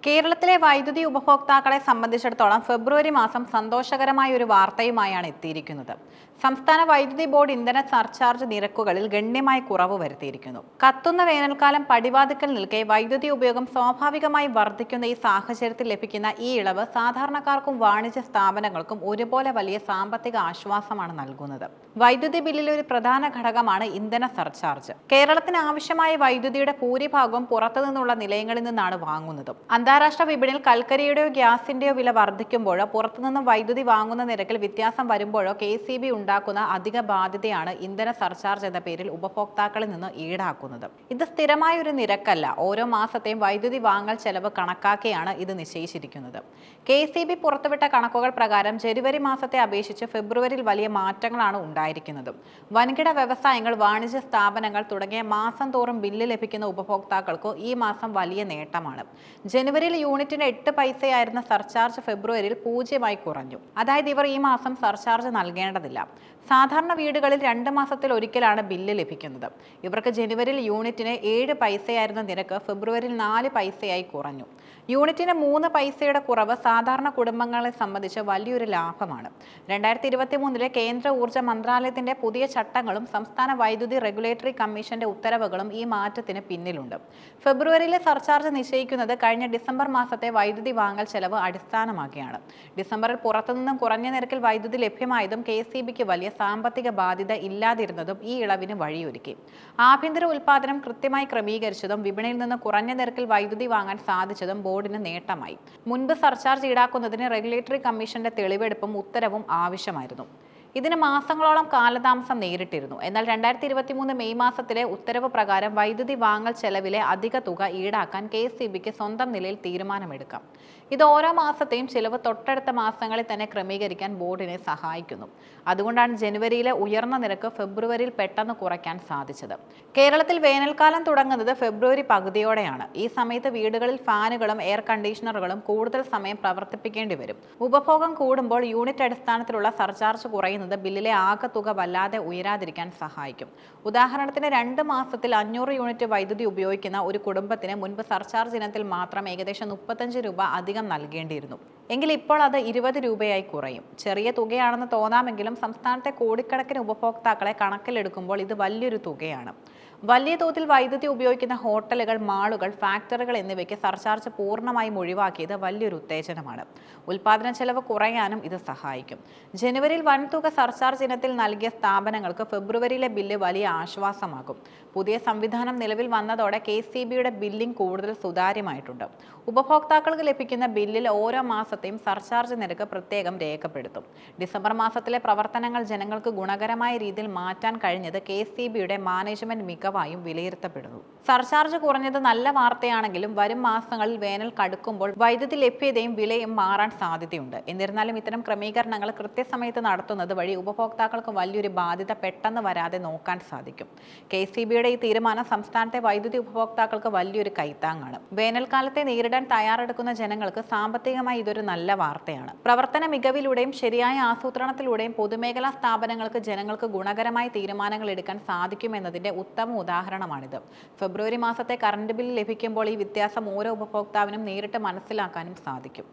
കേരളത്തിലെ വൈദ്യുതി ഉപഭോക്താക്കളെ സംബന്ധിച്ചിടത്തോളം ഫെബ്രുവരി മാസം സന്തോഷകരമായ ഒരു വാർത്തയുമായാണ് എത്തിയിരിക്കുന്നത്. സംസ്ഥാന വൈദ്യുതി ബോർഡ് ഇന്ധന സർചാർജ് നിരക്കുകളിൽ ഗണ്യമായ കുറവ് വരുത്തിയിരിക്കുന്നു. കത്തുന്ന വേനൽക്കാലം പടിവാതിക്കൽ നിൽക്കെ വൈദ്യുതി ഉപയോഗം സ്വാഭാവികമായി വർദ്ധിക്കുന്ന ഈ സാഹചര്യത്തിൽ ലഭിക്കുന്ന ഈ ഇളവ് സാധാരണക്കാർക്കും വാണിജ്യ സ്ഥാപനങ്ങൾക്കും ഒരുപോലെ വലിയ സാമ്പത്തിക ആശ്വാസമാണ് നൽകുന്നത്. വൈദ്യുതി ബില്ലിലെ ഒരു പ്രധാന ഘടകമാണ് ഇന്ധന സർചാർജ്. കേരളത്തിന് ആവശ്യമായ വൈദ്യുതിയുടെ ഭൂരിഭാഗവും പുറത്തുനിന്നുള്ള നിലയങ്ങളിൽ നിന്നാണ് വാങ്ങുന്നത്. അന്താരാഷ്ട്ര വിപണിയിൽ കൽക്കരിയുടെയോ ഗ്യാസിന്റെയോ വില വർദ്ധിക്കുമ്പോഴോ പുറത്തുനിന്നും വൈദ്യുതി വാങ്ങുന്ന നിരക്കിൽ വ്യത്യാസം വരുമ്പോഴോ KCB ഉണ്ടാക്കുന്ന അധിക ബാധ്യതയാണ് ഇന്ധന സർചാർജ് എന്ന പേരിൽ ഉപഭോക്താക്കളിൽ നിന്ന് ഈടാക്കുന്നത്. ഇത് സ്ഥിരമായ ഒരു നിരക്കല്ല, ഓരോ മാസത്തെയും വൈദ്യുതി വാങ്ങൽ ചെലവ് കണക്കാക്കിയാണ് ഇത് നിശ്ചയിച്ചിരിക്കുന്നത്. KCB പുറത്തുവിട്ട കണക്കുകൾ പ്രകാരം ജനുവരി മാസത്തെ അപേക്ഷിച്ച് ഫെബ്രുവരിയിൽ വലിയ മാറ്റങ്ങളാണ് ഉണ്ടായിരിക്കുന്നത്. വൻകിട വ്യവസായങ്ങൾ, വാണിജ്യ സ്ഥാപനങ്ങൾ തുടങ്ങിയ മാസം തോറും ബില്ല് ലഭിക്കുന്ന ഉപഭോക്താക്കൾക്ക് ഈ മാസം വലിയ നേട്ടമാണ്. ജനുവരിയിൽ യൂണിറ്റിന് 8 പൈസയായിരുന്ന സർചാർജ് ഫെബ്രുവരിയിൽ 0 കുറഞ്ഞു. അതായത് ഇവർ ഈ മാസം സർചാർജ് നൽകേണ്ടതില്ല. സാധാരണ വീടുകളിൽ 2 മാസത്തിൽ ഒരിക്കലാണ് ബില്ല് ലഭിക്കുന്നത്. ഇവർക്ക് ജനുവരിയിൽ യൂണിറ്റിന് 7 പൈസയായിരുന്ന നിരക്ക് ഫെബ്രുവരിയിൽ 4 പൈസയായി കുറഞ്ഞു. യൂണിറ്റിന് 3 പൈസയുടെ കുറവ് സാധാരണ കുടുംബങ്ങളെ സംബന്ധിച്ച് വലിയൊരു ലാഭമാണ്. 2023 കേന്ദ്ര ഊർജ്ജ മന്ത്രാലയത്തിന്റെ പുതിയ ചട്ടങ്ങളും സംസ്ഥാന വൈദ്യുതി റെഗുലേറ്ററി കമ്മീഷന്റെ ഉത്തരവുകളും ഈ മാറ്റത്തിന് പിന്നിലുണ്ട്. ഫെബ്രുവരിയിലെ സർചാർജ് നിശ്ചയിക്കുന്നത് കഴിഞ്ഞ ഡിസംബർ മാസത്തെ വൈദ്യുതി വാങ്ങൽ ചെലവ് അടിസ്ഥാനമാക്കിയാണ്. ഡിസംബറിൽ പുറത്തുനിന്നും കുറഞ്ഞ നിരക്കിൽ വൈദ്യുതി ലഭ്യമായതും KCBക്ക് വലിയ സാമ്പത്തിക ബാധ്യത ഇല്ലാതിരുന്നതും ഈ ഇളവിന് വഴിയൊരുക്കി. ആഭ്യന്തര ഉൽപ്പാദനം കൃത്യമായി ക്രമീകരിച്ചതും വിപണിയിൽ നിന്ന് കുറഞ്ഞ നിരക്കിൽ വൈദ്യുതി വാങ്ങാൻ സാധിച്ചതും ബോർഡിന് നേട്ടമായി. മുൻപ് സർചാർജ് ഈടാക്കുന്നതിന് റെഗുലേറ്ററി കമ്മീഷന്റെ തെളിവെടുപ്പും ഉത്തരവും ആവശ്യമായിരുന്നു. ഇതിന് മാസങ്ങളോളം കാലതാമസം നേരിട്ടിരുന്നു. എന്നാൽ 2023 മെയ് മാസത്തിലെ ഉത്തരവ് പ്രകാരം വൈദ്യുതി വാങ്ങൽ ചെലവിലെ അധിക തുക ഈടാക്കാൻ KCBക്ക് സ്വന്തം നിലയിൽ തീരുമാനമെടുക്കാം. ഇത് ഓരോ മാസത്തെയും ചിലവ് തൊട്ടടുത്ത മാസങ്ങളിൽ തന്നെ ക്രമീകരിക്കാൻ ബോർഡിനെ സഹായിക്കുന്നു. അതുകൊണ്ടാണ് ജനുവരിയിലെ ഉയർന്ന നിരക്ക് ഫെബ്രുവരിയിൽ പെട്ടെന്ന് കുറയ്ക്കാൻ സാധിച്ചത്. കേരളത്തിൽ വേനൽക്കാലം തുടങ്ങുന്നത് ഫെബ്രുവരി പകുതിയോടെയാണ്. ഈ സമയത്ത് വീടുകളിൽ ഫാനുകളും എയർ കണ്ടീഷണറുകളും കൂടുതൽ സമയം പ്രവർത്തിപ്പിക്കേണ്ടി വരും. ഉപഭോഗം കൂടുമ്പോൾ യൂണിറ്റ് അടിസ്ഥാനത്തിലുള്ള സർചാർജ് കുറയുന്നത് ബില്ലിലെ ആകെ തുക വല്ലാതെ ഉയരാതിരിക്കാൻ സഹായിക്കും. ഉദാഹരണത്തിന് 2 മാസത്തിൽ 500 യൂണിറ്റ് വൈദ്യുതി ഉപയോഗിക്കുന്ന ഒരു കുടുംബത്തിന് മുൻപ് സർചാർജ് ഇനത്തിൽ മാത്രം ഏകദേശം 35 രൂപ അധികം നൽകേണ്ടിയിരുന്നു. എങ്കിൽ ഇപ്പോൾ അത് 20 രൂപയായി കുറയും. ചെറിയ തുകയാണെന്ന് തോന്നാമെങ്കിലും സംസ്ഥാനത്തെ കോടിക്കണക്കിന് ഉപഭോക്താക്കളെ കണക്കിലെടുക്കുമ്പോൾ ഇത് വലിയൊരു തുകയാണ്. വലിയ തോതിൽ വൈദ്യുതി ഉപയോഗിക്കുന്ന ഹോട്ടലുകൾ, മാളുകൾ, ഫാക്ടറികൾ എന്നിവയ്ക്ക് സർചാർജ് പൂർണ്ണമായും ഒഴിവാക്കിയത് വലിയൊരു ഉത്തേജനമാണ്. ഉൽപാദന ചെലവ് കുറയാനും ഇത് സഹായിക്കും. ജനുവരിയിൽ വൻതുക സർചാർജ് ഇനത്തിൽ നൽകിയ സ്ഥാപനങ്ങൾക്ക് ഫെബ്രുവരിയിലെ ബില്ല് വലിയ ആശ്വാസമാകും. പുതിയ സംവിധാനം നിലവിൽ വന്നതോടെ KCBയുടെ ബില്ലിംഗ് കൂടുതൽ സുതാര്യമായിട്ടുണ്ട്. ഉപഭോക്താക്കൾക്ക് ലഭിക്കുന്ന ബില്ലിൽ ഓരോ മാസത്തെയും സർചാർജ് നിരക്ക് പ്രത്യേകം രേഖപ്പെടുത്തും. ഡിസംബർ മാസത്തിലെ പ്രവർത്തനങ്ങൾ ജനങ്ങൾക്ക് ഗുണകരമായ രീതിയിൽ മാറ്റാൻ കഴിഞ്ഞത് KCBയുടെ മാനേജ്മെന്റ് മികവായും വിലയിരുത്തപ്പെടുന്നു. സർചാർജ് കുറഞ്ഞത് നല്ല വാർത്തയാണെങ്കിലും വരും മാസങ്ങളിൽ വേനൽ കടുക്കുമ്പോൾ വൈദ്യുതി ലഭ്യതയും വിലയും മാറാൻ സാധ്യതയുണ്ട്. എന്നിരുന്നാലും ഇത്തരം ക്രമീകരണങ്ങൾ കൃത്യസമയത്ത് നടത്തുന്നത് വഴി ഉപഭോക്താക്കൾക്ക് വലിയൊരു ബാധ്യത പെട്ടെന്ന് വരാതെ നോക്കാൻ സാധിക്കും. KCBയുടെ ഈ തീരുമാനം സംസ്ഥാനത്തെ വൈദ്യുതി ഉപഭോക്താക്കൾക്ക് വലിയൊരു കൈത്താങ്ങാണ്. വേനൽക്കാലത്തെ നേരിടാൻ തയ്യാറെടുക്കുന്ന ജനങ്ങൾക്ക് സാമ്പത്തികമായി ഇതൊരു നല്ല വാർത്തയാണ്. പ്രവർത്തന മികവിലൂടെയും ശരിയായ ആസൂത്രണത്തിലൂടെയും പൊതുമേഖലാ സ്ഥാപനങ്ങൾക്ക് ജനങ്ങൾക്ക് ഗുണകരമായ തീരുമാനങ്ങൾ എടുക്കാൻ സാധിക്കുമെന്നതിന്റെ ഉത്തമ ഉദാഹരണമാണിത്. ഫെബ്രുവരി മാസത്തെ കറണ്ട് ബില്ല് ലഭിക്കുമ്പോൾ ഈ വ്യത്യാസം ഓരോ ഉപഭോക്താവിനും നേരിട്ട് മനസ്സിലാക്കാനും സാധിക്കും.